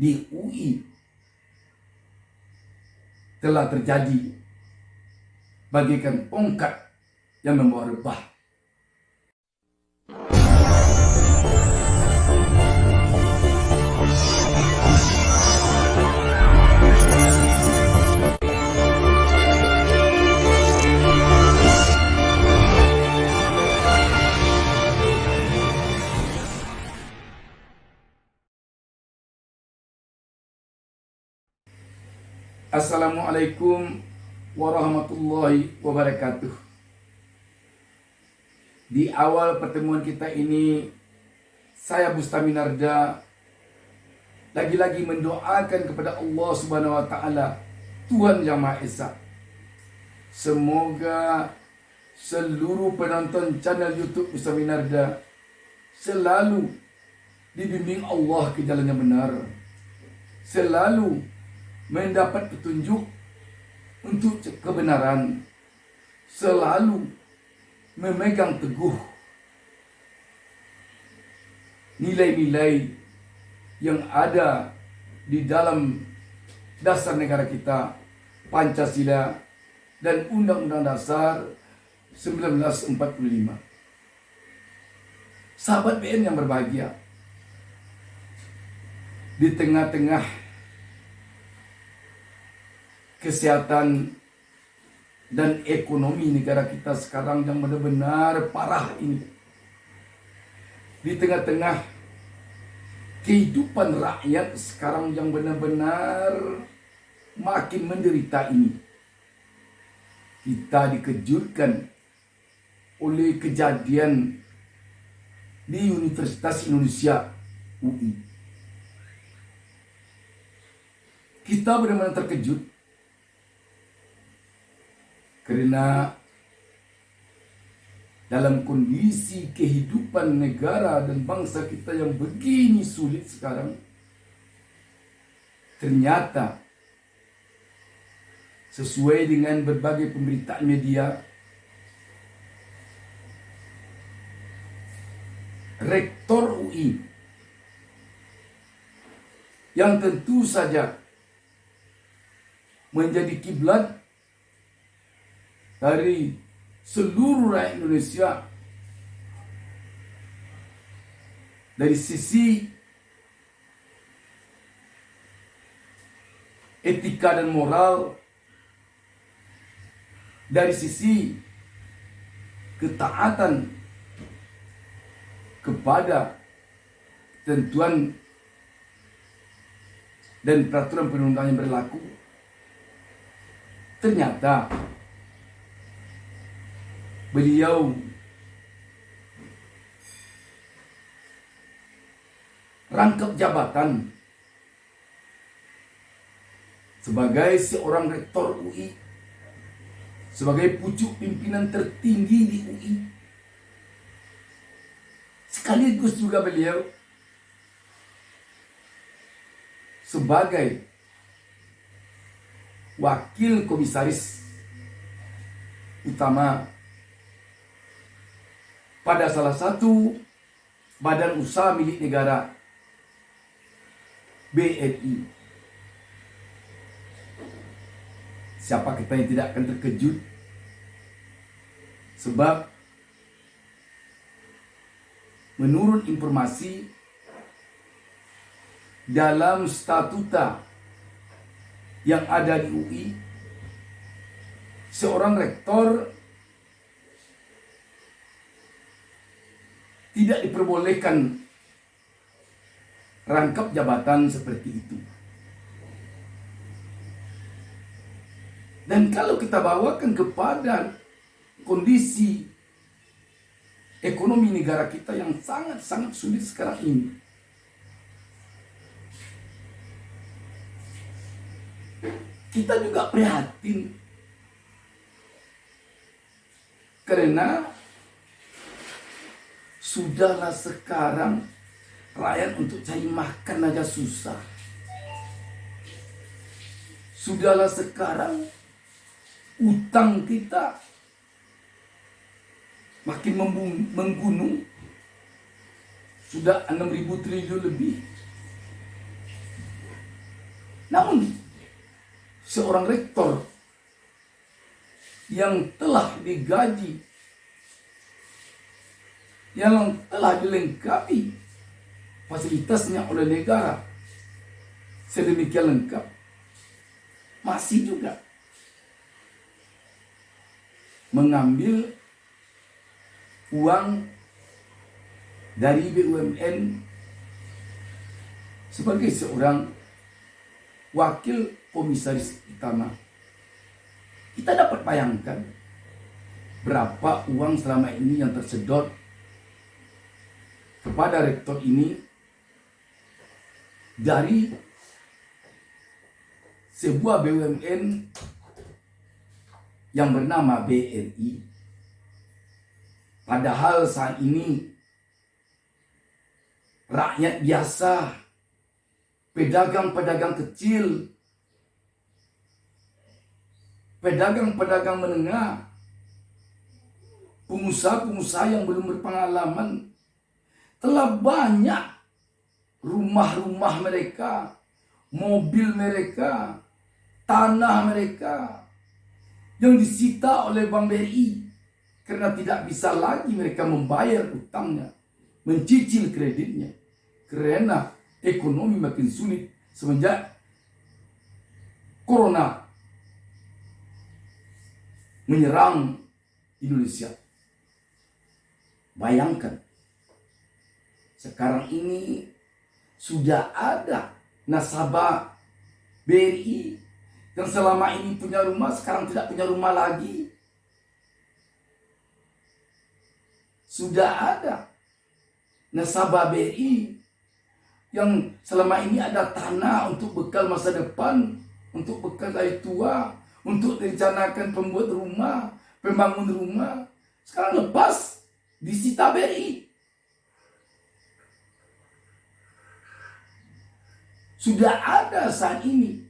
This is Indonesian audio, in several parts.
di UI telah terjadi bagaikan tongkat yang membawa rebah. Assalamualaikum warahmatullahi wabarakatuh. Di awal pertemuan kita ini, saya Bustami Narda lagi-lagi mendoakan kepada Allah Subhanahu wa taala, Tuhan Yang Maha Esa. Semoga seluruh penonton channel YouTube Bustami Narda selalu dibimbing Allah ke jalan yang benar, selalu mendapat petunjuk untuk kebenaran, selalu memegang teguh nilai-nilai yang ada di dalam dasar negara kita, Pancasila dan Undang-Undang Dasar 1945. Sahabat BN yang berbahagia, di tengah-tengah kesehatan dan ekonomi negara kita sekarang yang benar-benar parah ini, di tengah-tengah kehidupan rakyat sekarang yang benar-benar makin menderita ini, kita dikejutkan oleh kejadian di Universitas Indonesia UI. Kita benar-benar terkejut karena dalam kondisi kehidupan negara dan bangsa kita yang begini sulit sekarang, ternyata sesuai dengan berbagai pemberitaan media, Rektor UI yang tentu saja menjadi kiblat dari seluruh rakyat Indonesia dari sisi etika dan moral, dari sisi ketaatan kepada ketentuan dan peraturan perundang-undangan yang berlaku, ternyata beliau rangkap jabatan sebagai seorang rektor UI, sebagai pucuk pimpinan tertinggi di UI. Sekaligus juga beliau sebagai wakil komisaris utama pada salah satu badan usaha milik negara, BNI. Siapa kita yang tidak akan terkejut? Sebab menurut informasi dalam statuta yang ada di UI, seorang rektor tidak diperbolehkan rangkap jabatan seperti itu. Dan kalau kita bawakan kepada kondisi ekonomi negara kita yang sangat-sangat sulit sekarang ini, kita juga prihatin karena sudahlah sekarang rakyat untuk cari makan aja susah. Sudahlah sekarang utang kita makin menggunung. Sudah 6.000 triliun lebih. Namun seorang rektor yang telah digaji, yang telah dilengkapi fasilitasnya oleh negara sedemikian lengkap, masih juga mengambil uang dari BUMN sebagai seorang wakil komisaris utama. Kita dapat bayangkan berapa uang selama ini yang tersedot kepada rektor ini dari sebuah BUMN yang bernama BRI. Padahal saat ini rakyat biasa, pedagang-pedagang kecil, pedagang-pedagang menengah, pengusaha-pengusaha yang belum berpengalaman, telah banyak rumah-rumah mereka, mobil mereka, tanah mereka yang disita oleh Bank BRI karena tidak bisa lagi mereka membayar utangnya, mencicil kreditnya karena ekonomi makin sulit semenjak corona menyerang Indonesia. Bayangkan, sekarang ini sudah ada nasabah BRI yang selama ini punya rumah, sekarang tidak punya rumah lagi. Sudah ada nasabah BRI yang selama ini ada tanah untuk bekal masa depan, untuk bekal hari tua, untuk rencanakan pembuat rumah, pembangun rumah. Sekarang lepas disita BRI. Sudah ada saat ini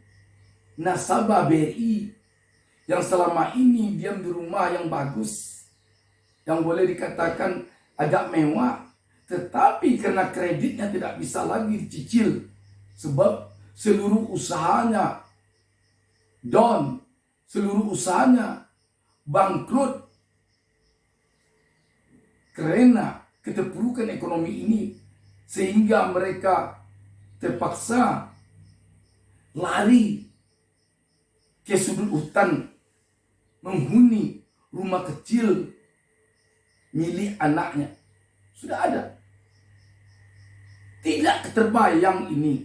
nasabah BRI yang selama ini diam di rumah yang bagus, yang boleh dikatakan agak mewah, tetapi karena kreditnya tidak bisa lagi dicicil sebab seluruh usahanya down, seluruh usahanya bangkrut karena keterpurukan ekonomi ini, sehingga mereka terpaksa lari ke sudut hutan menghuni rumah kecil milik anaknya. Sudah ada. Tidak terbayang ini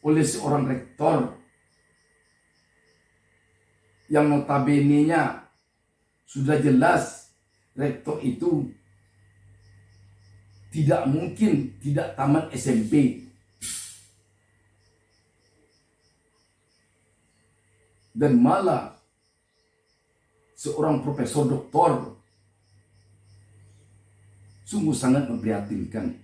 oleh seorang rektor yang notabene-nya sudah jelas rektor itu tidak mungkin tidak tamat SMP. Dan malah seorang profesor doktor. Sungguh sangat memprihatinkan.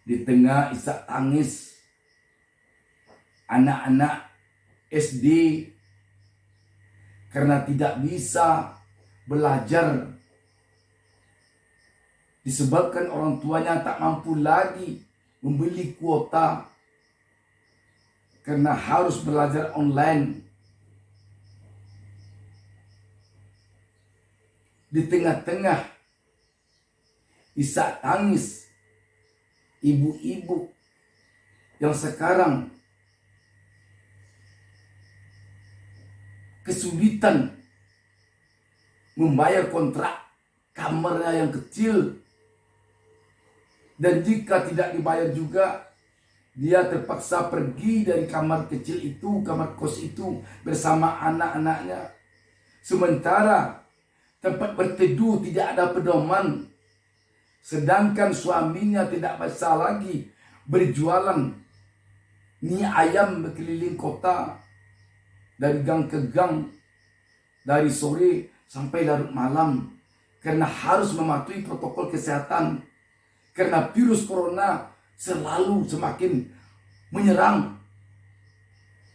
Di tengah isak tangis anak-anak SD karena tidak bisa belajar disebabkan orang tuanya tak mampu lagi membeli kuota karena harus belajar online. Di tengah-tengah isak tangis ibu-ibu yang sekarang kesulitan membayar kontrak kamarnya yang kecil, dan jika tidak dibayar juga dia terpaksa pergi dari kamar kecil itu, kamar kos itu bersama anak-anaknya. Sementara tempat berteduh tidak ada pedoman, sedangkan suaminya tidak bisa lagi berjualan mie ayam berkeliling kota dari gang ke gang, dari sore sampai larut malam, karena harus mematuhi protokol kesehatan, karena virus corona selalu semakin menyerang.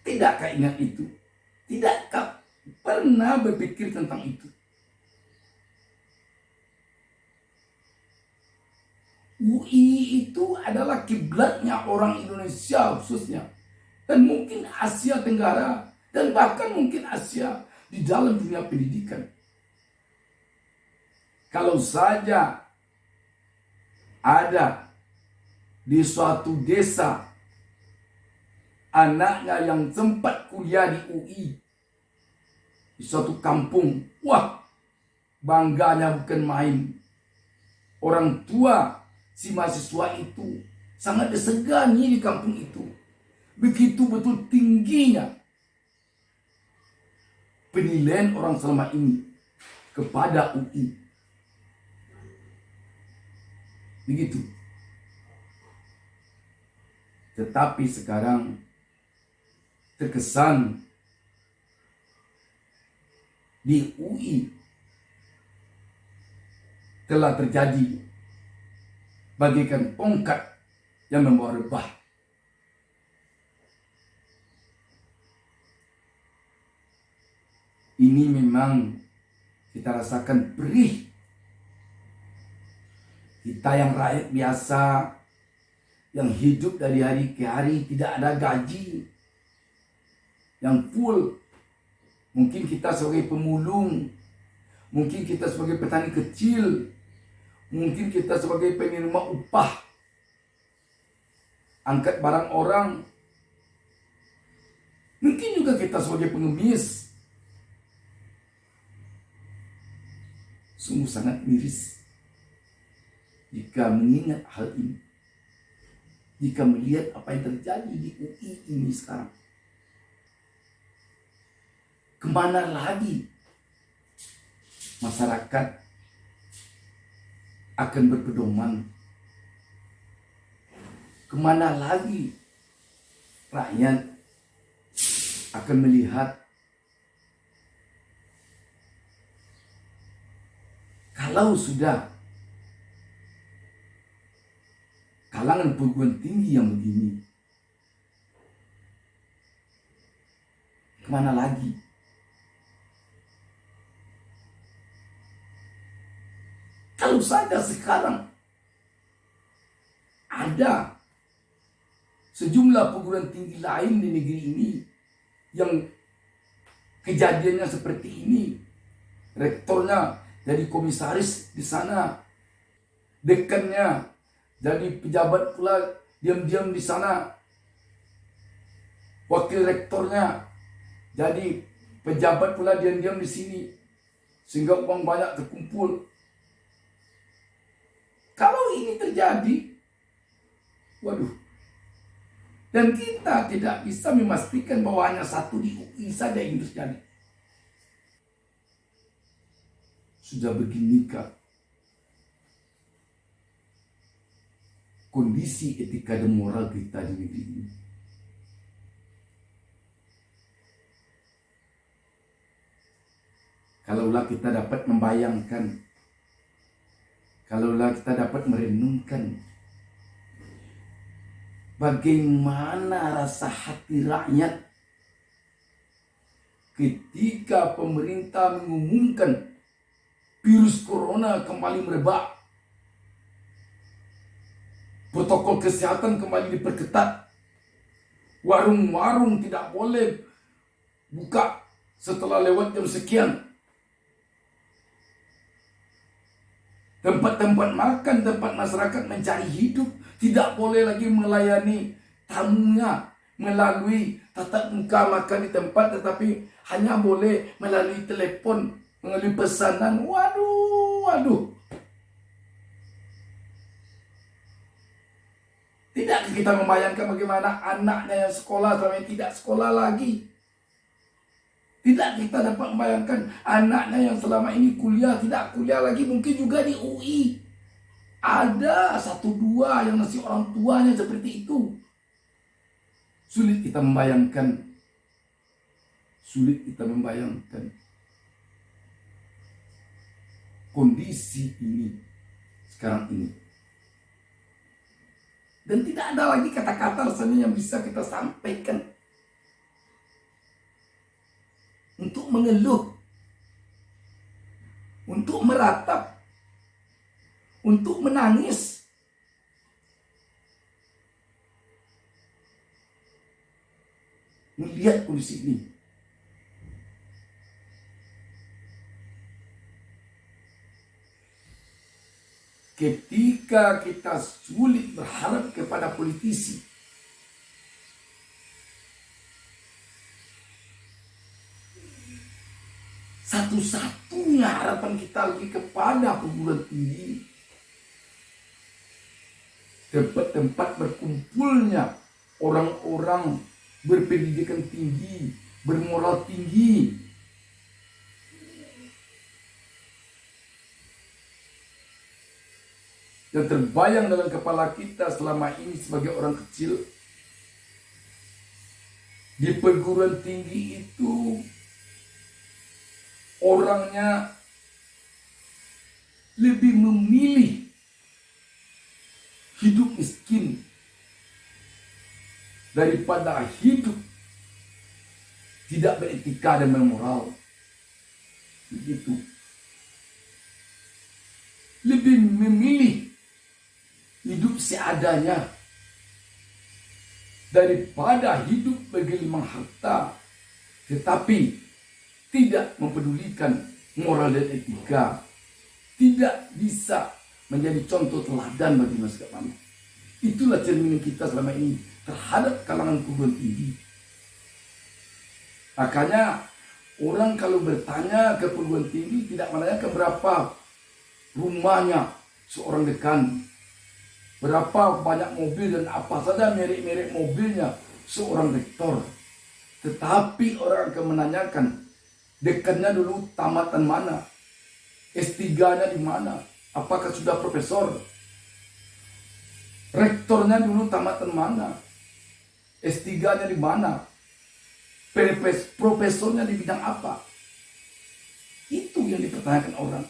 Tidakkah ingat itu? Tidakkah pernah berpikir tentang itu? UI itu adalah kiblatnya orang Indonesia khususnya. Dan mungkin Asia Tenggara. Dan bahkan mungkin Asia di dalam dunia pendidikan. Kalau saja ada di suatu desa anaknya yang sempat kuliah di UI, di suatu kampung, wah, bangganya bukan main. Orang tua si mahasiswa itu sangat disegani di kampung itu. Begitu betul tingginya penilaian orang selama ini kepada UI. Begitu. Tetapi sekarang terkesan di UI telah terjadi bagaikan tongkat yang membawa rebah. Ini memang kita rasakan perih. Kita yang rakyat biasa, yang hidup dari hari ke hari, tidak ada gaji yang full. Mungkin kita sebagai pemulung, mungkin kita sebagai petani kecil, mungkin kita sebagai penerima upah, angkat barang orang, mungkin juga kita sebagai pengemis. Sungguh sangat miris jika mengingat hal ini, jika melihat apa yang terjadi di UI ini sekarang. Kemana lagi masyarakat akan berpedoman? Kemana lagi rakyat akan melihat? Kalau sudah kalangan perguruan tinggi yang begini, kemana lagi? Kalau saja sekarang ada sejumlah perguruan tinggi lain di negeri ini yang kejadiannya seperti ini, rektornya jadi komisaris di sana, dekannya jadi pejabat pula diam-diam di sana, wakil rektornya jadi pejabat pula diam-diam di sini, sehingga uang banyak terkumpul. Kalau ini terjadi, waduh, dan kita tidak bisa memastikan bahwa hanya satu di UI saja yang terjadi. Sudah beginikah kondisi etika dan moral kita di negeri ini? Kalaulah kita dapat membayangkan, kalaulah kita dapat merenungkan bagaimana rasa hati rakyat ketika pemerintah mengumumkan virus corona kembali merebak, protokol kesehatan kembali diperketat, warung-warung tidak boleh buka setelah lewat jam sekian, tempat-tempat makan, tempat masyarakat mencari hidup tidak boleh lagi melayani tamunya melalui tatap muka makan di tempat, tetapi hanya boleh melalui telepon, melalui pesanan. Waduh. Tidak kita membayangkan bagaimana anaknya yang sekolah sampai tidak sekolah lagi. Tidak kita dapat membayangkan anaknya yang selama ini kuliah tidak kuliah lagi, mungkin juga di UI. Ada 1-2 yang masih orang tuanya seperti itu. Sulit kita membayangkan. Kondisi ini sekarang ini. Dan tidak ada lagi kata-kata rasanya yang bisa kita sampaikan untuk mengeluh, untuk meratap, untuk menangis, melihat kondisi ini. Ketika kita sulit berharap kepada politisi, satu-satunya harapan kita lagi kepada perguruan tinggi, tempat-tempat berkumpulnya orang-orang berpendidikan tinggi, bermoral tinggi. Yang terbayang dalam kepala kita selama ini sebagai orang kecil, di perguruan tinggi itu orangnya lebih memilih hidup miskin daripada hidup tidak beretika dan bermoral. Begitu. Lebih memilih hidup seadanya daripada hidup bergelimang harta, tetapi tidak mempedulikan moral dan etika, tidak bisa menjadi contoh teladan bagi masyarakat kami. Itulah cerminan kita selama ini terhadap kalangan perguruan tinggi. Makanya orang kalau bertanya ke perguruan tinggi tidak menanyakan berapa rumahnya seorang dekan, berapa banyak mobil dan apa saja merek-merek mobilnya seorang rektor, tetapi orang akan menanyakan dekannya dulu tamatan mana, S3-nya di mana, apakah sudah profesor, rektornya dulu tamatan mana, S3-nya di mana, profesornya di bidang apa. Itu yang dipertanyakan orang,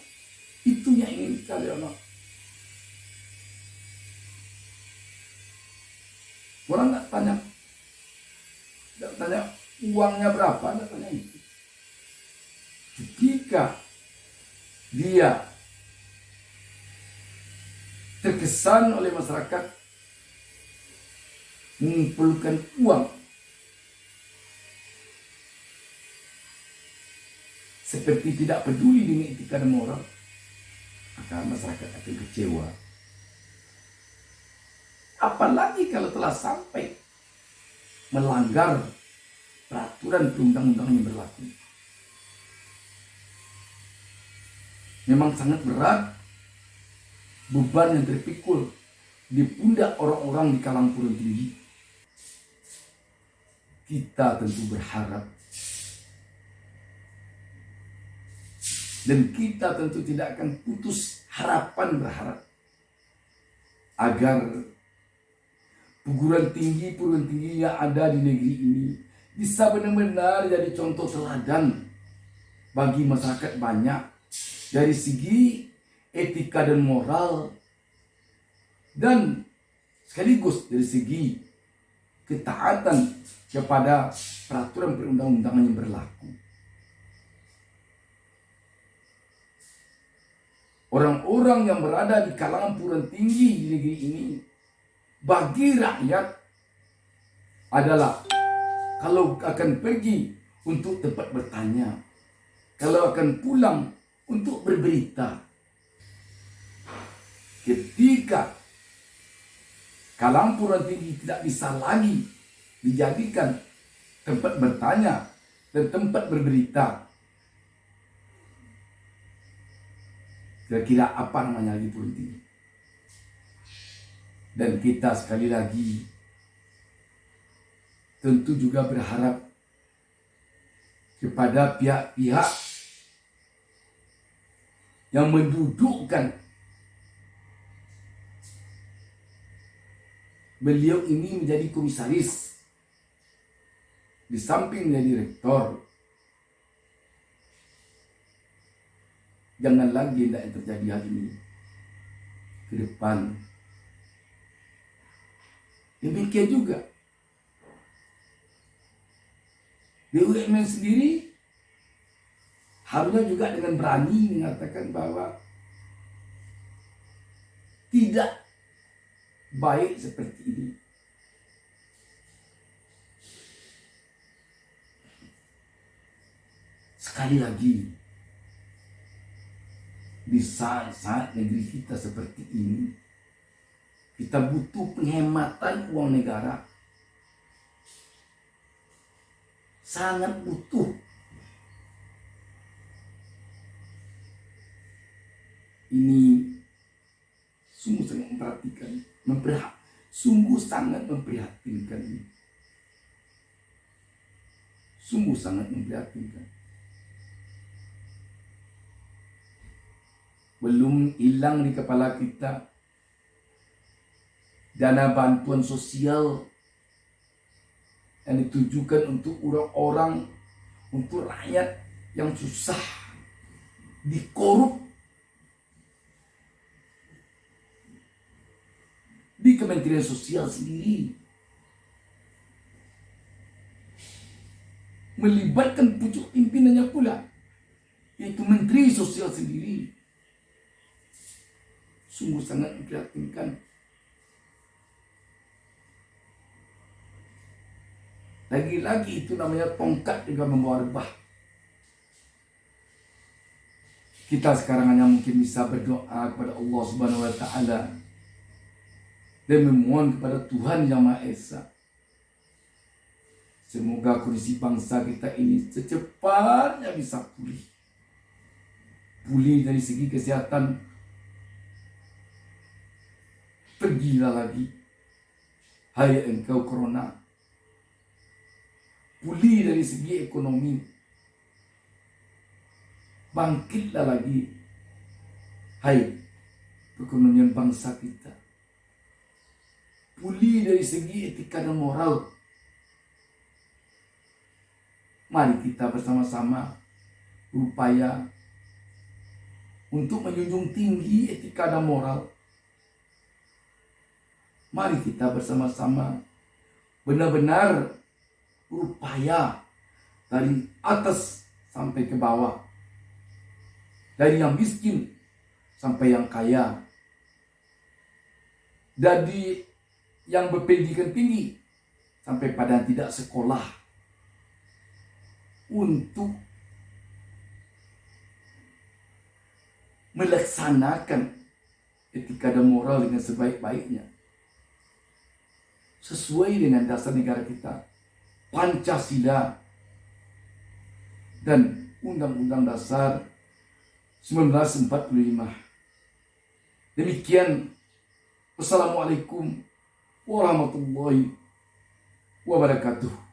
itu yang ingin dicari orang. Orang nggak tanya uangnya berapa, nggak tanya itu. Ketika dia terkesan oleh masyarakat mengumpulkan uang seperti tidak peduli dengan etika dan moral, maka masyarakat akan kecewa. Apalagi kalau telah sampai melanggar peraturan perundang-undangan yang berlaku. Memang sangat berat beban yang terpikul di pundak orang-orang di kalangan perguruan tinggi. Kita tentu berharap dan kita tentu tidak akan putus harapan berharap agar perguruan tinggi yang ada di negeri ini bisa benar-benar jadi contoh teladan bagi masyarakat banyak dari segi etika dan moral, dan sekaligus dari segi ketaatan kepada peraturan perundang-undangan yang berlaku. Orang-orang yang berada di kalangan perguruan tinggi di negeri ini bagi rakyat adalah kalau akan pergi untuk tempat bertanya, kalau akan pulang untuk berberita. Ketika kalangan perguruan tinggi tidak bisa lagi dijadikan tempat bertanya dan tempat berberita, kira-kira apa namanya lagi perguruan tinggi? Dan kita sekali lagi tentu juga berharap kepada pihak-pihak yang mendudukkan beliau ini menjadi komisaris di samping menjadi rektor. Jangan lagi tidak terjadi hal ini ke depan. Demikian juga BUMN sendiri harusnya juga dengan berani mengatakan bahwa tidak baik seperti ini. sekali lagi, di saat-saat negeri kita seperti ini, kita butuh penghematan uang negara. Sangat butuh. Ini sungguh sangat memperhatikan, sungguh sangat memprihatinkan ini. Sungguh sangat memprihatinkan. Belum hilang di kepala kita dana bantuan sosial yang ditujukan untuk orang-orang, untuk rakyat yang susah, dikorup di Kementerian Sosial sendiri, melibatkan pucuk pimpinannya pula, yaitu Menteri Sosial sendiri. Sungguh sangat memprihatinkan. Lagi-lagi itu namanya tongkat juga membawa rebah. Kita sekarang hanya mungkin bisa berdoa kepada Allah Subhanahu wa taala dan memohon kepada Tuhan Yang Maha Esa. Semoga kondisi bangsa kita ini secepatnya bisa pulih. Pulih dari segi kesehatan. Pergilah lagi, hai engkau corona. Pulih dari segi ekonomi. Bangkitlah lagi, hai perekonomian bangsa kita. Pulih dari segi etika dan moral. Mari kita bersama-sama berupaya untuk menjunjung tinggi etika dan moral. Mari kita bersama-sama benar-benar berupaya dari atas sampai ke bawah, dari yang miskin sampai yang kaya, dari yang berpendidikan tinggi sampai pada yang tidak sekolah, untuk melaksanakan etika dan moral dengan sebaik-baiknya, sesuai dengan dasar negara kita, Pancasila dan Undang-Undang Dasar 1945. Demikian. Wassalamualaikum warahmatullahi wabarakatuh.